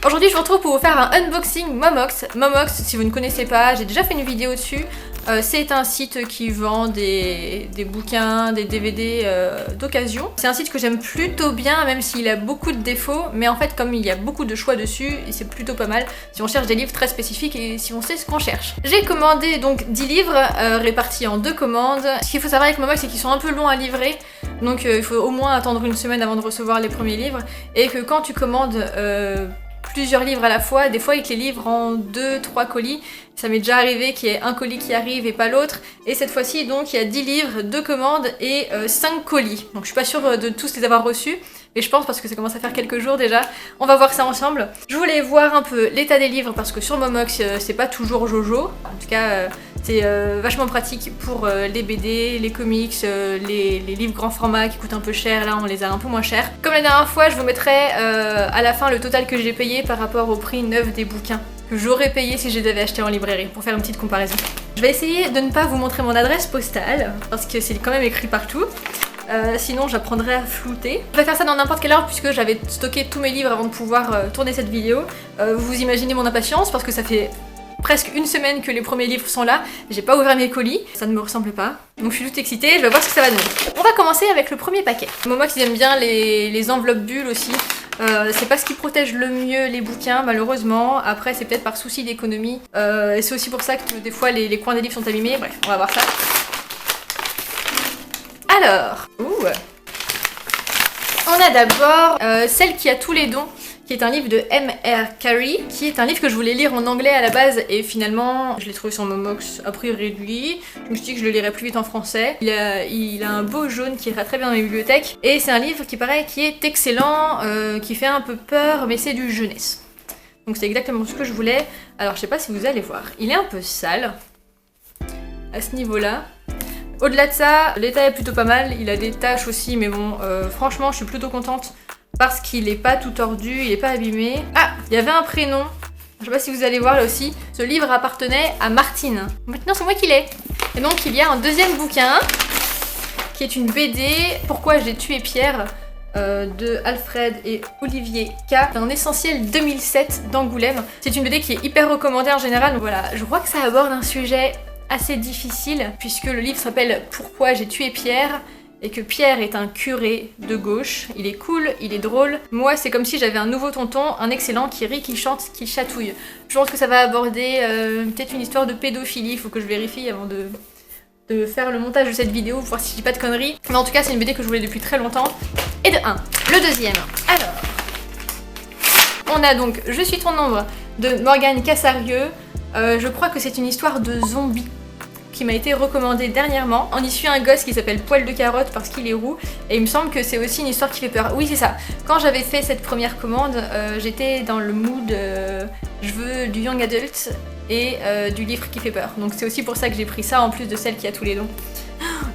Aujourd'hui je vous retrouve pour vous faire un unboxing Momox. Momox, si vous ne connaissez pas, j'ai déjà fait une vidéo dessus. C'est un site qui vend des bouquins, des DVD d'occasion. C'est un site que j'aime plutôt bien, même s'il a beaucoup de défauts. Mais en fait, comme il y a beaucoup de choix dessus, c'est plutôt pas mal si on cherche des livres très spécifiques et si on sait ce qu'on cherche. J'ai commandé donc 10 livres répartis en 2 commandes. Ce qu'il faut savoir avec Momox, c'est qu'ils sont un peu longs à livrer. Donc il faut au moins attendre une semaine avant de recevoir les premiers livres. Et que quand tu commandes plusieurs livres à la fois, des fois ils te les livrent en 2-3 colis. Ça m'est déjà arrivé qu'il y ait un colis qui arrive et pas l'autre. Et cette fois-ci, donc, il y a 10 livres, 2 commandes et 5 colis. Donc je suis pas sûre de tous les avoir reçus, mais je pense parce que ça commence à faire quelques jours déjà. On va voir ça ensemble. Je voulais voir un peu l'état des livres parce que sur Momox, c'est pas toujours Jojo. En tout cas, c'est vachement pratique pour les BD, les comics, les livres grand format qui coûtent un peu cher. Là, on les a un peu moins chers. Comme la dernière fois, je vous mettrai à la fin le total que j'ai payé par rapport au prix neuf des bouquins que j'aurais payé si je les avais achetés en librairie, pour faire une petite comparaison. Je vais essayer de ne pas vous montrer mon adresse postale, parce que c'est quand même écrit partout. Sinon j'apprendrai à flouter. Je vais faire ça dans n'importe quelle heure puisque j'avais stocké tous mes livres avant de pouvoir tourner cette vidéo. Vous imaginez mon impatience parce que ça fait presque une semaine que les premiers livres sont là. J'ai pas ouvert mes colis, ça ne me ressemble pas. Donc je suis toute excitée, je vais voir ce que ça va donner. On va commencer avec le premier paquet. Momox ils aiment bien les enveloppes bulles aussi. C'est pas ce qui protège le mieux les bouquins malheureusement. Après c'est peut-être par souci d'économie. Et c'est aussi pour ça que des fois les coins des livres sont abîmés. Bref, on va voir ça. Alors, on a d'abord celle qui a tous les dons, qui est un livre de M.R. Carey, qui est un livre que je voulais lire en anglais à la base et finalement je l'ai trouvé sur Momox à prix réduit. Je me suis dit que je le lirais plus vite en français. Il a un beau jaune qui ira très bien dans mes bibliothèques et c'est un livre qui paraît qui est excellent, qui fait un peu peur mais c'est du jeunesse. Donc c'est exactement ce que je voulais. Alors je sais pas si vous allez voir, il est un peu sale à ce niveau-là. Au-delà de ça, l'état est plutôt pas mal, il a des taches aussi mais bon franchement je suis plutôt contente. Parce qu'il est pas tout tordu, il est pas abîmé. Ah, il y avait un prénom. Je sais pas si vous allez voir là aussi. Ce livre appartenait à Martine. Maintenant c'est moi qui l'ai. Et donc il y a un deuxième bouquin qui est une BD. Pourquoi j'ai tué Pierre de Alfred et Olivier K. Un essentiel 2007 d'Angoulême. C'est une BD qui est hyper recommandée en général. Donc voilà, je crois que ça aborde un sujet assez difficile puisque le livre s'appelle Pourquoi j'ai tué Pierre. Et que Pierre est un curé de gauche, il est cool, il est drôle. Moi, c'est comme si j'avais un nouveau tonton, un excellent qui rit, qui chante, qui chatouille. Je pense que ça va aborder peut-être une histoire de pédophilie, il faut que je vérifie avant de faire le montage de cette vidéo, pour voir si je dis pas de conneries. Mais en tout cas, c'est une BD que je voulais depuis très longtemps. Et de 1. Le deuxième. Alors, on a donc Je suis ton ombre de Morgane Cassarieux. Je crois que c'est une histoire de zombies qui m'a été recommandé dernièrement. On y suit un gosse qui s'appelle Poil de Carotte parce qu'il est roux et il me semble que c'est aussi une histoire qui fait peur. Oui c'est ça, quand j'avais fait cette première commande, j'étais dans le mood je veux du young adult et du livre qui fait peur. Donc c'est aussi pour ça que j'ai pris ça en plus de celle qui a tous les dons.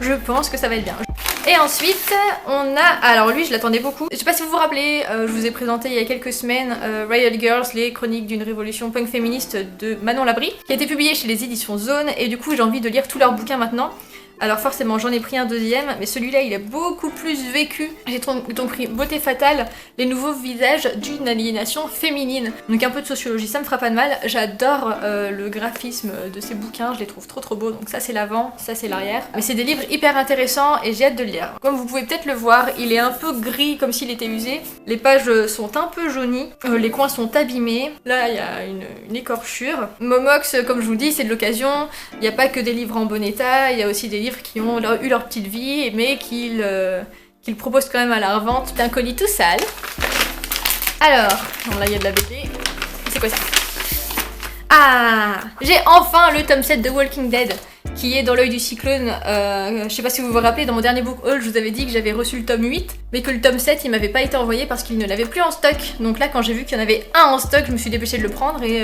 Je pense que ça va être bien. Et ensuite, on a... Alors lui, je l'attendais beaucoup. Je sais pas si vous vous rappelez, je vous ai présenté il y a quelques semaines Riot Girls, les chroniques d'une révolution punk féministe de Manon Labrie, qui a été publié chez les éditions Zone, et du coup j'ai envie de lire tous leurs bouquins maintenant. Alors forcément j'en ai pris un deuxième, mais celui-là il a beaucoup plus vécu. J'ai donc pris Beauté fatale, les nouveaux visages d'une aliénation féminine. Donc un peu de sociologie, ça me fera pas de mal. J'adore le graphisme de ces bouquins, je les trouve trop beaux. Donc ça c'est l'avant, ça c'est l'arrière. Mais c'est des livres hyper intéressants et j'ai hâte de le lire. Comme vous pouvez peut-être le voir, il est un peu gris comme s'il était usé. Les pages sont un peu jaunies, les coins sont abîmés. Là il y a une écorchure. Momox, comme je vous le dis, c'est de l'occasion. Il n'y a pas que des livres en bon état, il y a aussi des livres qui ont eu leur petite vie mais qu'ils proposent quand même à la revente. C'est un colis tout sale. Alors, bon, là il y a de la BD. C'est quoi ça? Ah, j'ai enfin le tome 7 de Walking Dead qui est dans l'œil du cyclone. Je sais pas si vous vous rappelez, dans mon dernier book haul, je vous avais dit que j'avais reçu le tome 8, mais que le tome 7 il m'avait pas été envoyé parce qu'il ne l'avait plus en stock. Donc là, quand j'ai vu qu'il y en avait un en stock, je me suis dépêchée de le prendre et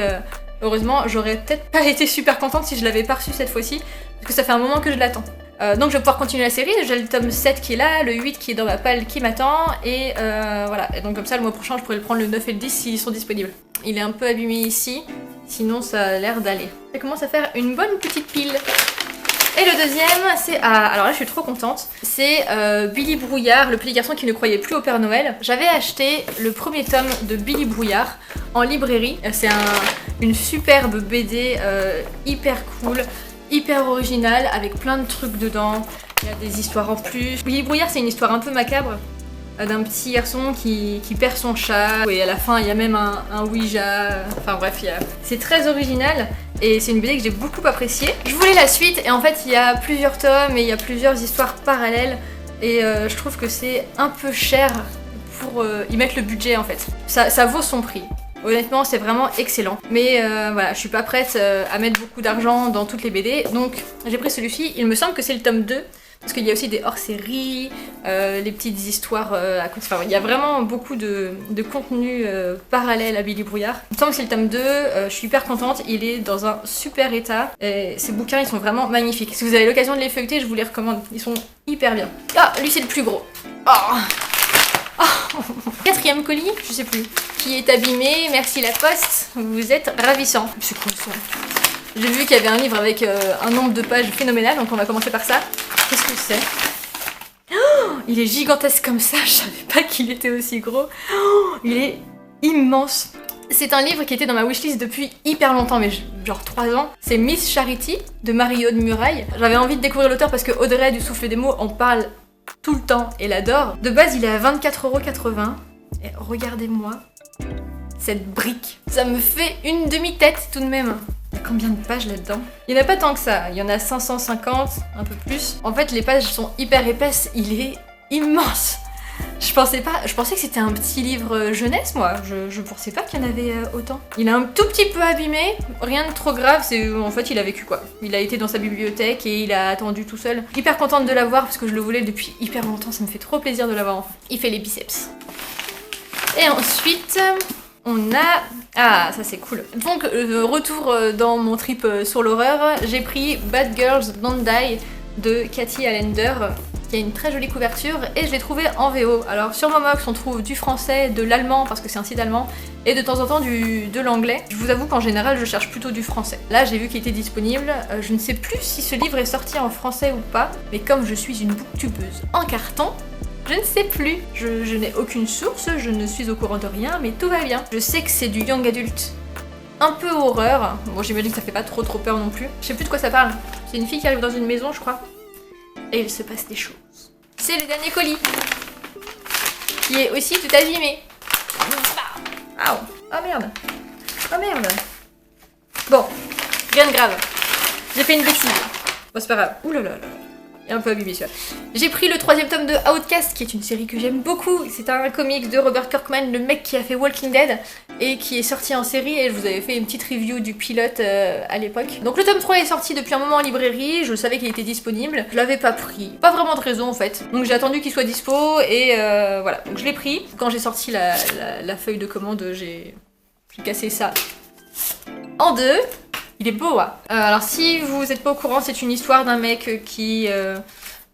heureusement, j'aurais peut-être pas été super contente si je l'avais pas reçu cette fois-ci, parce que ça fait un moment que je l'attends. Donc je vais pouvoir continuer la série, j'ai le tome 7 qui est là, le 8 qui est dans ma palle qui m'attend, et voilà. Et donc comme ça, le mois prochain, je pourrais le prendre le 9 et le 10 s'ils sont disponibles. Il est un peu abîmé ici, sinon ça a l'air d'aller. Ça commence à faire une bonne petite pile. Et le deuxième, c'est... alors là je suis trop contente, c'est Billy Brouillard, le petit garçon qui ne croyait plus au Père Noël. J'avais acheté le premier tome de Billy Brouillard en librairie. C'est une superbe BD hyper cool, hyper originale, avec plein de trucs dedans. Il y a des histoires en plus. Billy Brouillard, c'est une histoire un peu macabre d'un petit garçon qui perd son chat. Et à la fin, il y a même un Ouija. Enfin bref, c'est très original. Et c'est une BD que j'ai beaucoup appréciée. Je voulais la suite et en fait il y a plusieurs tomes et il y a plusieurs histoires parallèles. Et je trouve que c'est un peu cher pour y mettre le budget en fait. Ça vaut son prix. Honnêtement c'est vraiment excellent. Mais voilà, je suis pas prête à mettre beaucoup d'argent dans toutes les BD. Donc j'ai pris celui-ci. Il me semble que c'est le tome 2. Parce qu'il y a aussi des hors-séries, les petites histoires à côté. Enfin, il y a vraiment beaucoup de contenu parallèle à Billy Brouillard. Il me semble que c'est le tome 2, je suis hyper contente, il est dans un super état. Et ces bouquins, ils sont vraiment magnifiques. Si vous avez l'occasion de les feuilleter, je vous les recommande. Ils sont hyper bien. Ah, lui c'est le plus gros. Oh. Oh. Quatrième colis, je sais plus. Qui est abîmé, merci la poste, vous êtes ravissant. C'est cool ça. J'ai vu qu'il y avait un livre avec un nombre de pages phénoménal, donc on va commencer par ça. Qu'est-ce que c'est? Oh, il est gigantesque comme ça, je savais pas qu'il était aussi gros. Oh, il est immense. C'est un livre qui était dans ma wishlist depuis hyper longtemps, mais genre 3 ans. C'est Miss Charity de Marie-Aude Muraille. J'avais envie de découvrir l'auteur parce que Audrey du Souffle des mots en parle tout le temps et l'adore. De base, il est à 24,80 €. Et regardez-moi cette brique. Ça me fait une demi-tête tout de même. Il y a combien de pages là-dedans? Il n'y en a pas tant que ça, il y en a 550, un peu plus. En fait, les pages sont hyper épaisses, il est immense. Je pensais que c'était un petit livre jeunesse, moi. Je pensais pas qu'il y en avait autant. Il est un tout petit peu abîmé, rien de trop grave, en fait, il a vécu quoi. Il a été dans sa bibliothèque et il a attendu tout seul. Hyper contente de l'avoir parce que je le voulais depuis hyper longtemps, ça me fait trop plaisir de l'avoir enfin. Il fait les biceps. Et ensuite... on a... Ah, ça c'est cool. Donc, retour dans mon trip sur l'horreur, j'ai pris Bad Girls Don't Die de Cathy Allender, qui a une très jolie couverture, et je l'ai trouvé en VO. Alors, sur Momox, on trouve du français, de l'allemand, parce que c'est un site allemand, et de temps en temps de l'anglais. Je vous avoue qu'en général, je cherche plutôt du français. Là, j'ai vu qu'il était disponible. Je ne sais plus si ce livre est sorti en français ou pas, mais comme je suis une booktubeuse en carton, je ne sais plus, je n'ai aucune source, je ne suis au courant de rien, mais tout va bien. Je sais que c'est du young adult, un peu horreur. Bon, j'imagine que ça fait pas trop peur non plus. Je sais plus de quoi ça parle. C'est une fille qui arrive dans une maison, je crois. Et il se passe des choses. C'est le dernier colis, qui est aussi tout abîmé. Ah, oh merde. Oh merde. Bon, rien de grave. J'ai fait une bêtise. Bon, c'est pas grave. Ouh là là là. Il est un peu abîmé celui-là. J'ai pris le 3e tome de Outcast, qui est une série que j'aime beaucoup. C'est un comics de Robert Kirkman, le mec qui a fait Walking Dead, et qui est sorti en série, et je vous avais fait une petite review du pilote à l'époque. Donc le tome 3 est sorti depuis un moment en librairie, je savais qu'il était disponible, je l'avais pas pris. Pas vraiment de raison en fait. Donc j'ai attendu qu'il soit dispo, et voilà. Donc je l'ai pris. Quand j'ai sorti la feuille de commande, j'ai cassé ça en deux. Il est beau, hein. Alors si vous êtes pas au courant, c'est une histoire d'un mec qui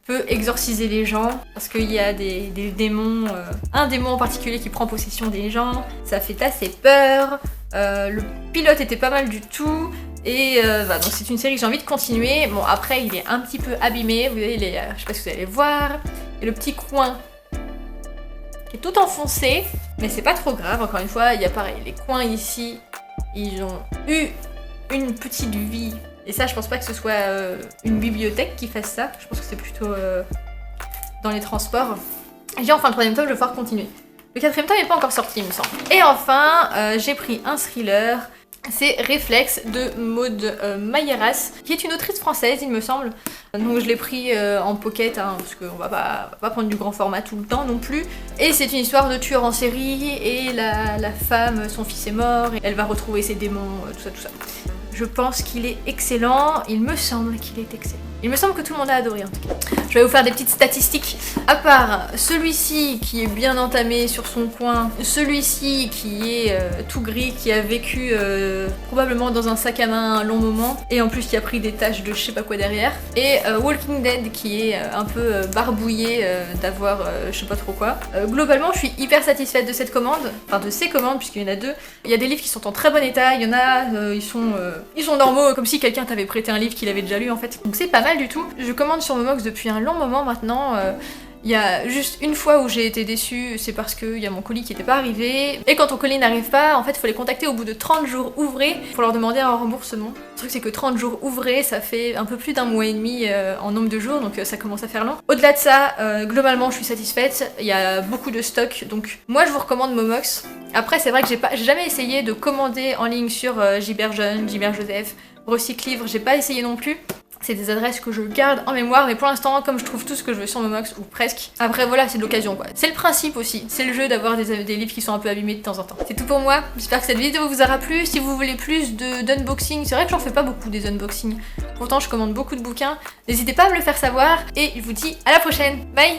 peut exorciser les gens, parce qu'il y a des démons, un démon en particulier qui prend possession des gens, ça fait assez peur, le pilote était pas mal du tout, et voilà, donc c'est une série que j'ai envie de continuer. Bon après il est un petit peu abîmé, vous voyez, je sais pas si vous allez voir, et le petit coin qui est tout enfoncé, mais c'est pas trop grave, encore une fois, il y a pareil, les coins ici, ils ont eu une petite vie. Et ça, je pense pas que ce soit une bibliothèque qui fasse ça. Je pense que c'est plutôt dans les transports. J'ai enfin le 3e tome, je vais pouvoir continuer. Le 4e tome n'est pas encore sorti, il me semble. Et enfin, j'ai pris un thriller. C'est Réflexe de Maud Mayeras, qui est une autrice française, il me semble. Donc je l'ai pris en pocket, hein, parce qu'on va pas prendre du grand format tout le temps non plus. Et c'est une histoire de tueur en série, et la femme, son fils est mort, et elle va retrouver ses démons, tout ça. Je pense qu'il est excellent, il me semble qu'il est excellent. Il me semble que tout le monde a adoré en tout cas. Je vais vous faire des petites statistiques. À part celui-ci qui est bien entamé sur son coin, celui-ci qui est tout gris, qui a vécu probablement dans un sac à main un long moment, et en plus qui a pris des taches de je sais pas quoi derrière, et Walking Dead qui est un peu barbouillé d'avoir je sais pas trop quoi. Globalement je suis hyper satisfaite de cette commande, enfin de ces commandes puisqu'il y en a 2. Il y a des livres qui sont en très bon état, il y en a ils sont normaux, comme si quelqu'un t'avait prêté un livre qu'il avait déjà lu en fait. Donc c'est pas mal. mal du tout. Je commande sur Momox depuis un long moment maintenant. Il y a juste une fois où j'ai été déçue, c'est parce qu'il y a mon colis qui n'était pas arrivé. Et quand ton colis n'arrive pas, en fait, il faut les contacter au bout de 30 jours ouvrés pour leur demander un remboursement. Le truc, c'est que 30 jours ouvrés, ça fait un peu plus d'un mois et demi en nombre de jours, donc ça commence à faire long. Au-delà de ça, globalement, je suis satisfaite. Il y a beaucoup de stock, donc moi, je vous recommande Momox. Après, c'est vrai que j'ai jamais essayé de commander en ligne sur Gibert Jeune, Gibert Joseph, Recyclivre, j'ai pas essayé non plus. C'est des adresses que je garde en mémoire, mais pour l'instant, comme je trouve tout ce que je veux sur Momox, ou presque, après voilà, c'est de l'occasion quoi. C'est le principe aussi, c'est le jeu d'avoir des livres qui sont un peu abîmés de temps en temps. C'est tout pour moi, j'espère que cette vidéo vous aura plu. Si vous voulez plus d'unboxing, c'est vrai que j'en fais pas beaucoup des unboxings, pourtant je commande beaucoup de bouquins, n'hésitez pas à me le faire savoir, et je vous dis à la prochaine, bye.